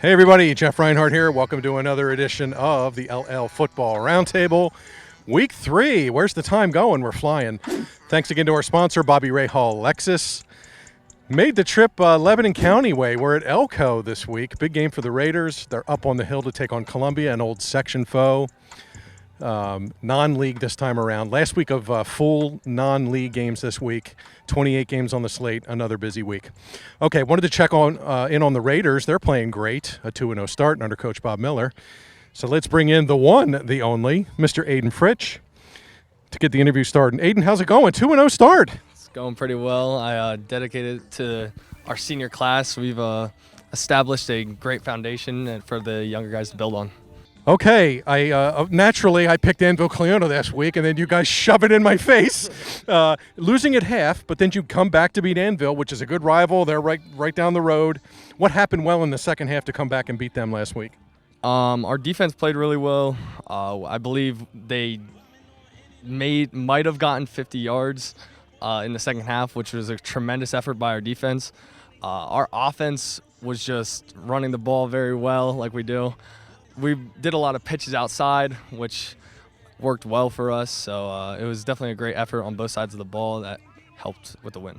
Hey everybody, Jeff Reinhardt here. Welcome to another edition of the LL Football Roundtable. Week 3. Where's the time going? We're flying. Thanks again to our sponsor, Bobby Ray Hall Lexus. Made the trip Lebanon County way. We're at Elco this week. Big game for the Raiders. They're up on the hill to take on Columbia, an old section foe. Non-league this time around. Last week of full non-league games this week. 28 games on the slate. Another busy week. Okay, wanted to check in on the Raiders. They're playing great. A 2-0 start under Coach Bob Miller. So let's bring in the one, the only, Mr. Aiden Fritsch, to get the interview started. Aiden, how's it going? 2-0 start. It's going pretty well. I dedicated it to our senior class. We've established a great foundation for the younger guys to build on. Okay, naturally I picked Anvil Cleona last week, and then you guys shove it in my face, losing at half. But then you come back to beat Anvil, which is a good rival. They're right down the road. What happened well in the second half to come back and beat them last week? Our defense played really well. I believe they might have gotten 50 yards in the second half, which was a tremendous effort by our defense. Our offense was just running the ball very well, like we do. We did a lot of pitches outside, which worked well for us. So it was definitely a great effort on both sides of the ball that helped with the win.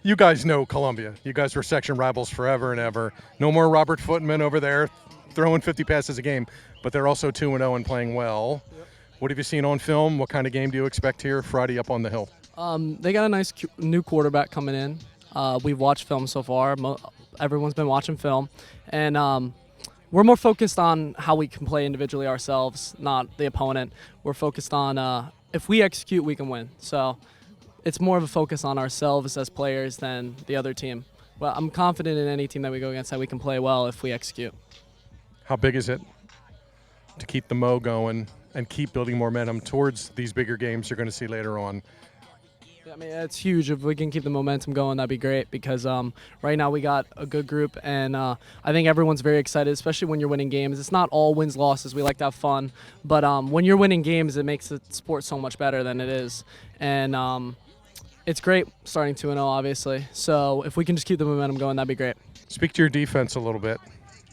You guys know Columbia. You guys were section rivals forever and ever. No more Robert Footman over there throwing 50 passes a game, but they're also 2-0 and playing well. Yep. What have you seen on film? What kind of game do you expect here Friday up on the hill? They got a nice new quarterback coming in. We've watched film so far. Everyone's been watching film. And we're more focused on how we can play individually ourselves, not the opponent. We're focused on if we execute, we can win. So it's more of a focus on ourselves as players than the other team. Well, I'm confident in any team that we go against that we can play well if we execute. How big is it to keep the mo going and keep building momentum towards these bigger games you're going to see later on? I mean, it's huge. If we can keep the momentum going, that'd be great because right now we got a good group, and I think everyone's very excited, especially when you're winning games. It's not all wins, losses. We like to have fun, but when you're winning games, it makes the sport so much better than it is. And it's great starting 2-0, obviously. So if we can just keep the momentum going, that'd be great. Speak to your defense a little bit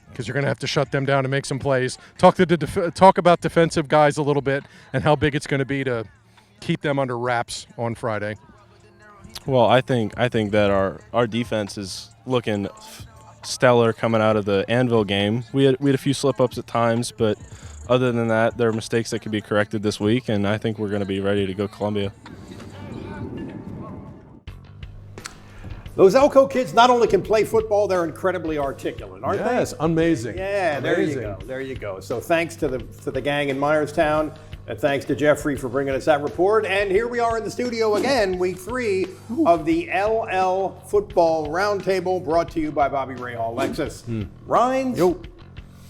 because you're going to have to shut them down and make some plays. Talk about defensive guys a little bit and how big it's going to be to keep them under wraps on Friday. Well, I think that our defense is looking stellar coming out of the Anvil game. We had a few slip-ups at times, but other than that, there are mistakes that can be corrected this week, and I think we're going to be ready to go Columbia. Those Elco kids not only can play football, they're incredibly articulate, aren't they? Yes, amazing. Yeah, there you go. There you go. So thanks to the gang in Myerstown, and thanks to Jeffrey for bringing us that report. And here we are in the studio again, week 3 of the LL Football Roundtable, brought to you by Bobby Ray Hall Lexus. Rhines,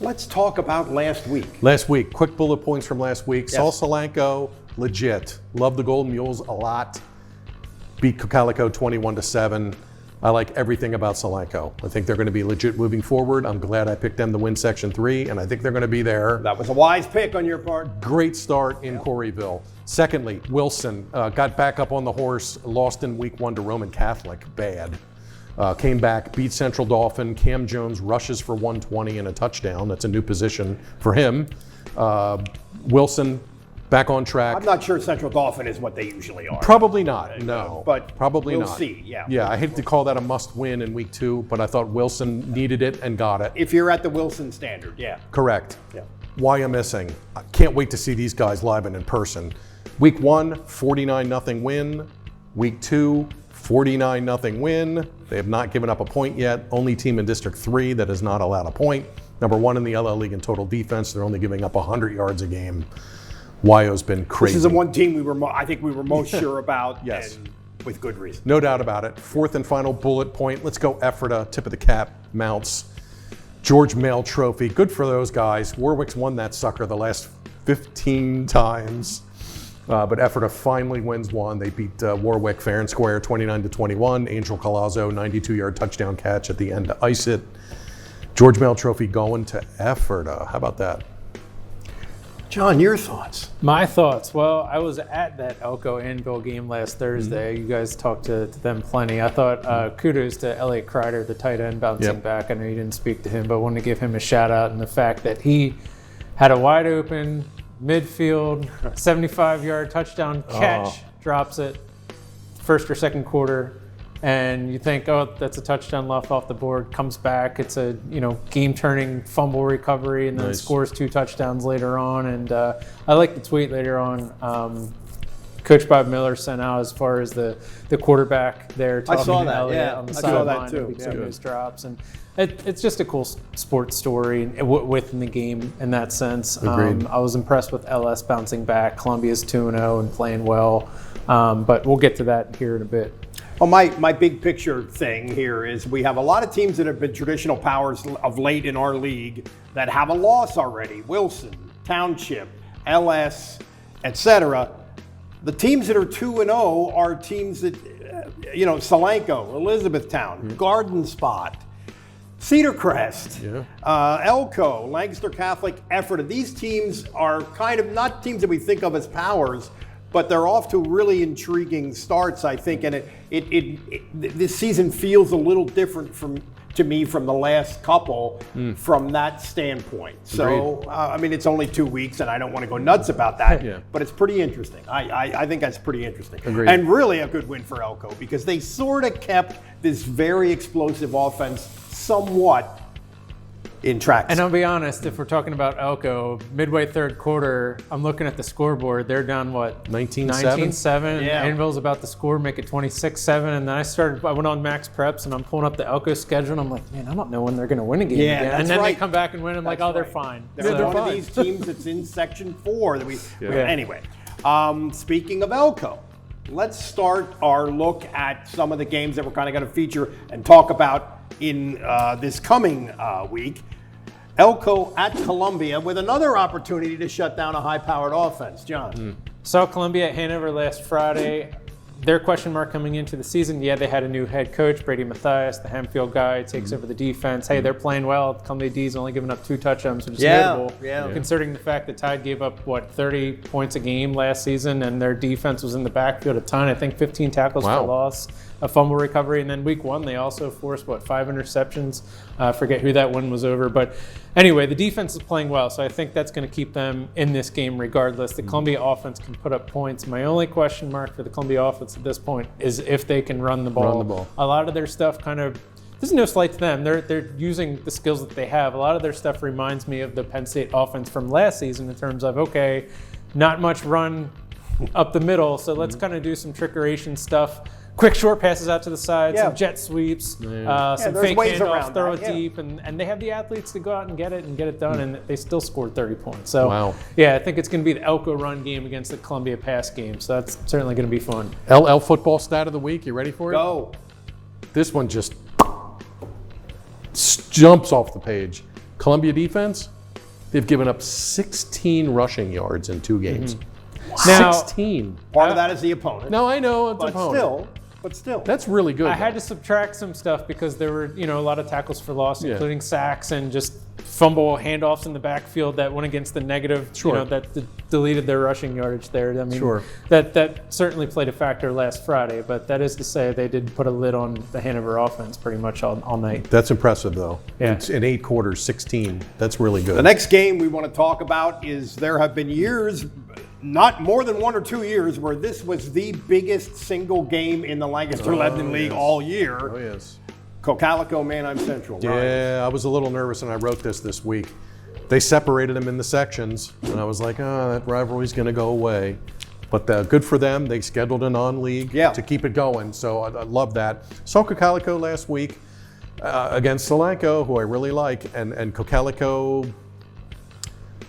let's talk about last week. Last week, quick bullet points from last week. Yes. Saul Calico, legit. Love the Golden Mules a lot. Beat Calico 21-7. I like everything about Calico. I think they're going to be legit moving forward. I'm glad I picked them to win Section 3, and I think they're going to be there. That was a wise pick on your part. Great start in Coreyville. Secondly, Wilson got back up on the horse, lost in week 1 to Roman Catholic, bad. Came back, beat Central Dauphin. Cam Jones rushes for 120 and a touchdown. That's a new position for him. Wilson back on track. I'm not sure Central Dauphin is what they usually are. Probably not, no. But probably we'll not. see, yeah. Yeah, I hate to call that a must-win in week 2, but I thought Wilson needed it and got it. If you're at the Wilson standard, yeah. Correct. Yeah. Why I'm missing. I can't wait to see these guys live and in person. Week 1, 49-0 win. Week 2, 49-0 win. They have not given up a point yet. Only team in District 3 that has not allowed a point. Number 1 in the LL League in total defense. They're only giving up 100 yards a game. Wyo's been crazy. This is the one team I think we were most sure about, yes, and with good reason. No doubt about it. Fourth and final bullet point. Let's go Ephrata, tip of the cap, Mounts. George Mail Trophy. Good for those guys. Warwick's won that sucker the last 15 times. But Ephrata finally wins one. They beat Warwick fair and square 29-21. Angel Colazzo, 92-yard touchdown catch at the end to ice it. George Mail Trophy going to Ephrata. How about that? John, your thoughts? My thoughts. Well, I was at that Elco Anvil game last Thursday. You guys talked to them plenty. I thought kudos to Elliot Kreider, the tight end, bouncing back. I know you didn't speak to him, but I wanted to give him a shout out, and the fact that he had a wide open midfield 75-yard touchdown catch, drops it first or second quarter. And you think, oh, that's a touchdown left off the board, comes back. It's a game-turning fumble recovery, and then scores 2 touchdowns later on. And I like the tweet later on. Coach Bob Miller sent out as far as the quarterback there talking to Elliott on the sideline between those drops. And it's just a cool sports story within the game in that sense. I was impressed with LS bouncing back. Columbia's 2-0 and playing well. But we'll get to that here in a bit. Well, my big picture thing here is we have a lot of teams that have been traditional powers of late in our league that have a loss already. Wilson, Township, LS, etc. The teams that are 2-0 are teams that, Calico, Elizabethtown, Garden Spot, Cedar Crest, Elco, Lancaster Catholic, Ephrata. These teams are kind of not teams that we think of as powers, but they're off to really intriguing starts, I think, and this season feels a little different to me from the last couple from that standpoint. So, it's only 2 weeks, and I don't want to go nuts about that, but it's pretty interesting. I think that's pretty interesting. Agreed. And really a good win for Elco because they sort of kept this very explosive offense somewhat in tracks. And I'll be honest, if we're talking about Elco, midway third quarter, I'm looking at the scoreboard. They're down, 19-7? Yeah. Anvil's about to score, make it 26-7. And then I went on Max Preps, and I'm pulling up the Elco schedule, and I'm like, man, I don't know when they're going to win a game again. That's And then right. they come back and win. I'm like, oh, they're fine. They're one of these teams that's in Section 4. Anyway, speaking of Elco, let's start our look at some of the games that we're kind of going to feature and talk about in this coming week. Elco at Columbia with another opportunity to shut down a high-powered offense. John. Saw Columbia at Hanover last Friday. Their question mark coming into the season, they had a new head coach, Brady Mathias, the Hempfield guy, takes over the defense. Hey, they're playing well. Columbia D's only giving up 2 touchdowns, which is notable, considering the fact that Tide gave up, 30 points a game last season, and their defense was in the backfield a ton. I think 15 tackles for loss, a fumble recovery, and then week 1 they also forced, 5 interceptions. Forget who that one was over. But anyway, the defense is playing well, so I think that's going to keep them in this game regardless. The Columbia offense can put up points. My only question mark for the Columbia offense at this point is if they can run the ball. A lot of their stuff there's no slight to them. They're using the skills that they have. A lot of their stuff reminds me of the Penn State offense from last season in terms of, okay, not much run up the middle, so let's kind of do some trickeration stuff. Quick short passes out to the side, some jet sweeps, some fake handoffs, throw it deep, and they have the athletes to go out and get it done, and they still scored 30 points. So, I think it's going to be the Elco run game against the Columbia pass game, so that's certainly going to be fun. LL football stat of the week, you ready for it? Go. This one just jumps off the page. Columbia defense, they've given up 16 rushing yards in 2 games. Now, 16. Part of that is the opponent. No, I know it's opponent. But still. That's really good. I had to subtract some stuff because there were, a lot of tackles for loss, including sacks and just fumble handoffs in the backfield that went against the negative, that deleted their rushing yardage there. I mean, that certainly played a factor last Friday, but that is to say they did put a lid on the Hanover offense pretty much all night. That's impressive, though. Yeah. It's in 8 quarters, 16. That's really good. The next game we want to talk about is there have been years, not more than 1 or 2 years, where this was the biggest single game in the Lancaster-Lebanon League all year. Oh, yes. Calico, Manheim Central. Yeah, I was a little nervous when I wrote this week. They separated them in the sections, and I was like, that rivalry's going to go away. But good for them. They scheduled a non-league to keep it going, so I love that. Saw Calico last week against Calico, who I really like, and Calico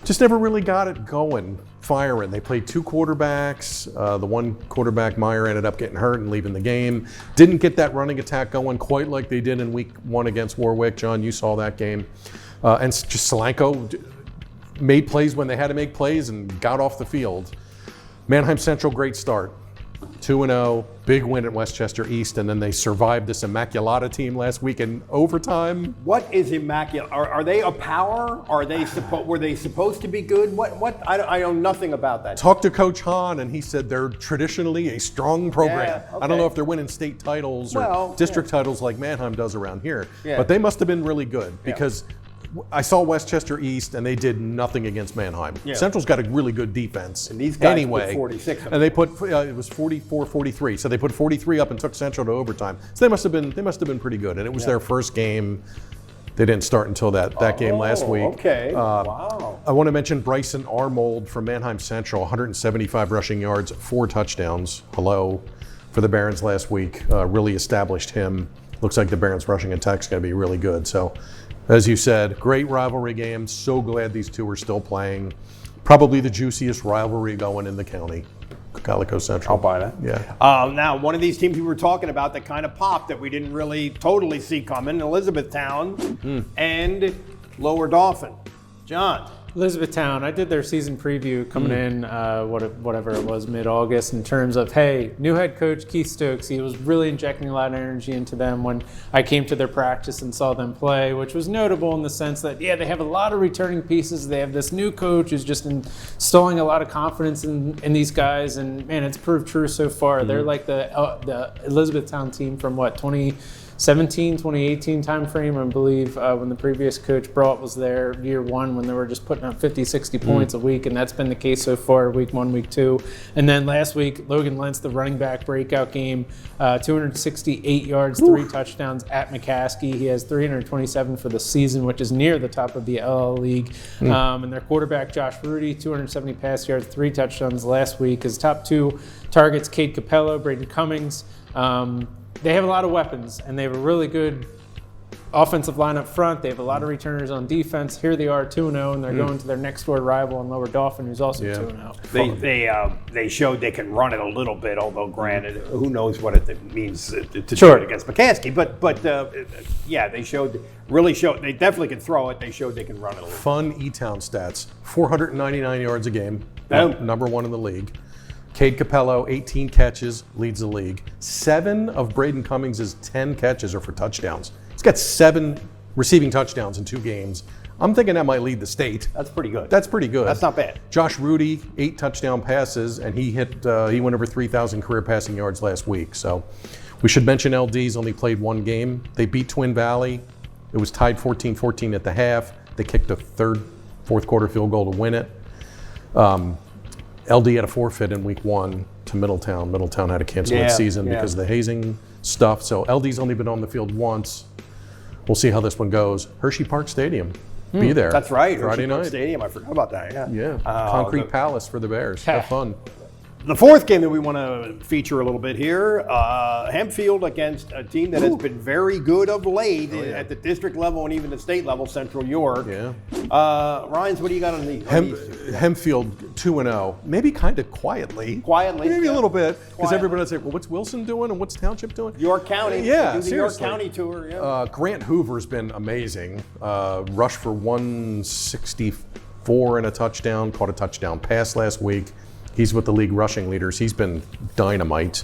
just never really got it going, firing. They played 2 quarterbacks. The one quarterback, Meyer, ended up getting hurt and leaving the game. Didn't get that running attack going quite like they did in week 1 against Warwick. John, you saw that game. And just Calico made plays when they had to make plays and got off the field. Manheim Central, great start. 2-0, big win at Westchester East, and then they survived this Immaculata team last week in overtime. What is Immaculate? Are they a power? Were they supposed to be good? What? I know nothing about that. Talked to Coach Hahn, and he said they're traditionally a strong program. Yeah, okay. I don't know if they're winning state titles or district titles like Mannheim does around here, but they must have been really good because I saw Westchester East, and they did nothing against Mannheim. Yeah. Central's got a really good defense. And these guys anyway, put 46 up. and they put it was 44-43. So they put 43 up and took Central to overtime. So they must have been pretty good. And it was their first game. They didn't start until that game last week. Okay. Wow. I want to mention Bryson Armold from Mannheim Central, 175 rushing yards, 4 touchdowns. Hello, for the Barons last week. Really established him. Looks like the Barons rushing attack's going to be really good. So, as you said, great rivalry game. So glad these two are still playing. Probably the juiciest rivalry going in the county. Calico Central. I'll buy that. Yeah. Now, one of these teams we were talking about that kind of popped that we didn't really totally see coming, Elizabethtown and Lower Dauphin. John. Elizabethtown, I did their season preview coming in, whatever it was, mid-August, in terms of, hey, new head coach Keith Stokes, he was really injecting a lot of energy into them when I came to their practice and saw them play, which was notable in the sense that, they have a lot of returning pieces. They have this new coach who's just instilling a lot of confidence in these guys, and, man, it's proved true so far. They're like the Elizabethtown team from, 2018 timeframe, I believe, when the previous coach Brault was there, year one, when they were just putting up 50, 60 points a week, and that's been the case so far, week 1, week 2. And then last week, Logan Lentz, the running back breakout game, 268 yards, 3 touchdowns at McCaskey. He has 327 for the season, which is near the top of the LL League. And their quarterback, Josh Rudy, 270 pass yards, 3 touchdowns last week. His top 2 targets, Cade Capello, Braden Cummings. They have a lot of weapons, and they have a really good offensive line up front. They have a lot of returners on defense. Here they are 2-0, and they're going to their next door rival in Lower Dauphin, who's also 2-0. They showed they can run it a little bit, although granted, who knows what it means to do it against McCaskey. But they definitely can throw it. They showed they can run it a little. Fun E-Town stats: 499 yards a game, number 1 in the league. Cade Capello, 18 catches, leads the league. 7 of Braden Cummings' 10 catches are for touchdowns. He's got 7 receiving touchdowns in 2 games. I'm thinking that might lead the state. That's pretty good. That's pretty good. That's not bad. Josh Rudy, 8 touchdown passes, and he went over 3,000 career passing yards last week. So we should mention LD's only played 1 game. They beat Twin Valley. It was tied 14-14 at the half. They kicked a fourth quarter field goal to win it. LD had a forfeit in week 1 to Middletown. Middletown had to cancel its season because of the hazing stuff. So LD's only been on the field once. We'll see how this one goes. Hershey Park Stadium, be there. That's right. Friday Hershey Park night. Stadium. I forgot about that. Yeah. Concrete Palace for the Bears. Have fun. The fourth game that we want to feature a little bit here, Hempfield against a team that has been very good of late at the district level and even the state level, Central York. Yeah. Ryans, what do you got on these? Hempfield 2-0, maybe kind of quietly. Quietly? Maybe a little bit, because Quietly. everybody would say, well, what's Wilson doing and what's Township doing? York County. Yeah, Do the seriously. York County tour. Yeah. Grant Hoover's been amazing. Rushed for 164 and a touchdown, caught a touchdown pass last week. He's with the league rushing leaders. He's been dynamite.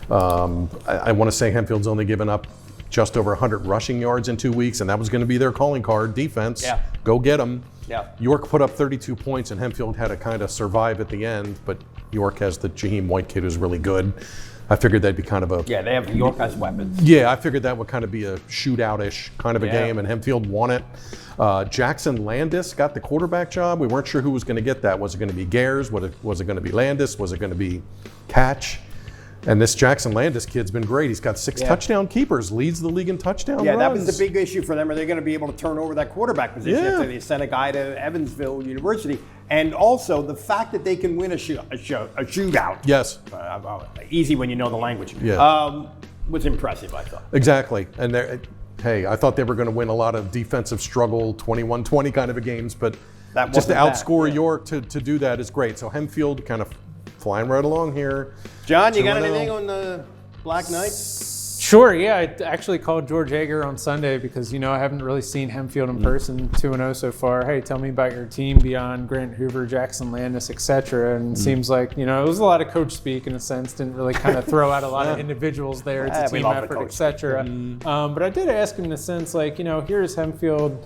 I want to say Hempfield's only given up just over 100 rushing yards in 2 weeks, and that was going to be their calling card, defense. Yeah. Go get them. Yeah. York put up 32 points, and Hempfield had to kind of survive at the end, but York has the Jaheim White kid who's really good. I figured that'd be kind of a... Yeah, they have York has weapons. Yeah, I figured that would kind of be a shootout-ish kind of a game, and Hempfield won it. Jackson Landis got the quarterback job. We weren't sure who was going to get that. Was it going to be Gares? Was it going to be Landis? Was it going to be Catch? And this Jackson Landis kid's been great. He's got 6 touchdown keepers, leads the league in touchdown runs. That was the big issue for them. Are they going to be able to turn over that quarterback position after they sent a guy to Evansville University? And also the fact that they can win a shootout. Yes. Easy when you know the language. Yeah. Was impressive, I thought. Exactly. And hey, I thought they were going to win a lot of defensive struggle, 21-20 kind of a games, but That just to wasn't outscore bad, York to do that is great. So Hempfield kind of flying right along here. John, you got 2-0. anything on the Black Knights? Sure, yeah. I actually called George Hager on Sunday because, I haven't really seen Hempfield in person, 2-0 so far. Hey, tell me about your team beyond Grant Hoover, Jackson Landis, etc. And it seems like, it was a lot of coach speak in a sense, didn't really kind of throw out a lot of individuals there. It's a team effort, etc. But I did ask him in a sense, like, here's Hempfield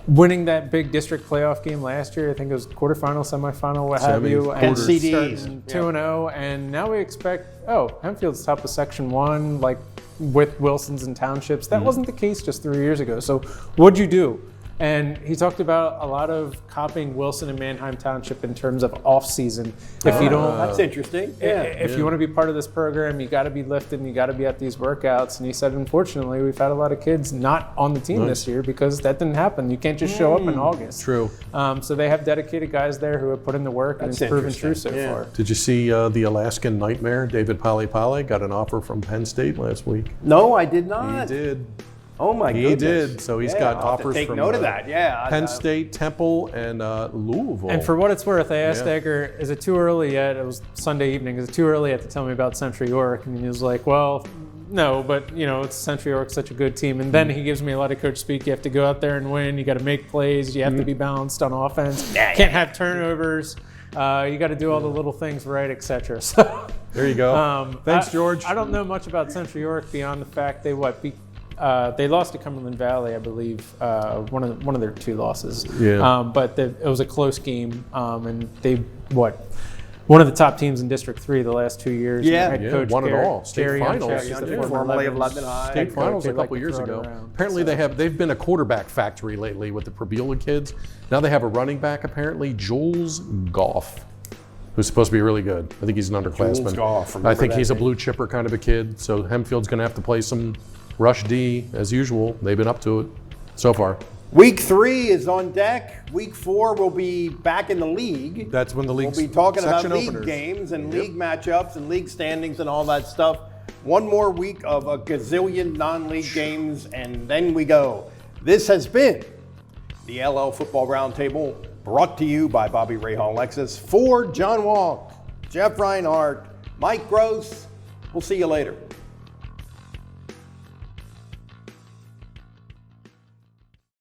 winning that big district playoff game last year. I think it was quarterfinal, semifinal, what have you. And CDs. 2-0, and now we expect, Hempfield's top of Section 1, like with Wilsons and Townships. That wasn't the case just 3 years ago. So what'd you do? And he talked about a lot of copying Wilson and Manheim Township in terms of off-season. If you don't, that's interesting. Yeah. If you want to be part of this program, you got to be lifting, you got to be at these workouts. And he said, unfortunately, we've had a lot of kids not on the team this year because that didn't happen. You can't just show up in August. True. So they have dedicated guys there who have put in the work, and it's proven true so far. Did you see the Alaskan Nightmare? David Pali got an offer from Penn State last week. No, I did not. He did. Oh my goodness. He did. So he's got I'll have to offers take from note of that. Yeah. Penn State, Temple, and Louisville. And for what it's worth, I asked Edgar, is it too early yet? It was Sunday evening. Is it too early yet to tell me about Central York? And he was like, well, no, but it's Central York, such a good team. And then he gives me a lot of coach speak. You have to go out there and win. You got to make plays. You have to be balanced on offense. Can't have turnovers. You got to do all the little things right, etc. So there you go. Thanks, George. I don't know much about Central York beyond the fact they they lost to Cumberland Valley, I believe, one of their 2 losses. Yeah. But it was a close game, and they one of the top teams in District 3 the last 2 years. Yeah. Head coach won it Gary, all. State Gary finals. Yonchak is the Formerly of Lebanon High. State finals a couple years throw it ago. around. Apparently they've been a quarterback factory lately with the Prebula kids. Now they have a running back apparently, Jules Goff, who's supposed to be really good. I think he's an underclassman. Jules Goff, I think that he's a name. blue chipper kind of a kid. So Hempfield's going to have to play some rush D as usual. They've been up to it so far. Week 3 is on deck. Week 4 will be back in the league. That's when the league. We'll be talking about section league openers. games and league matchups and league standings and all that stuff. One more week of a gazillion non-league games, and then we go. This has been the LL Football Roundtable, brought to you by Bobby Rahal Lexus. For John Walk, Jeff Reinhardt, Mike Gross. We'll see you later.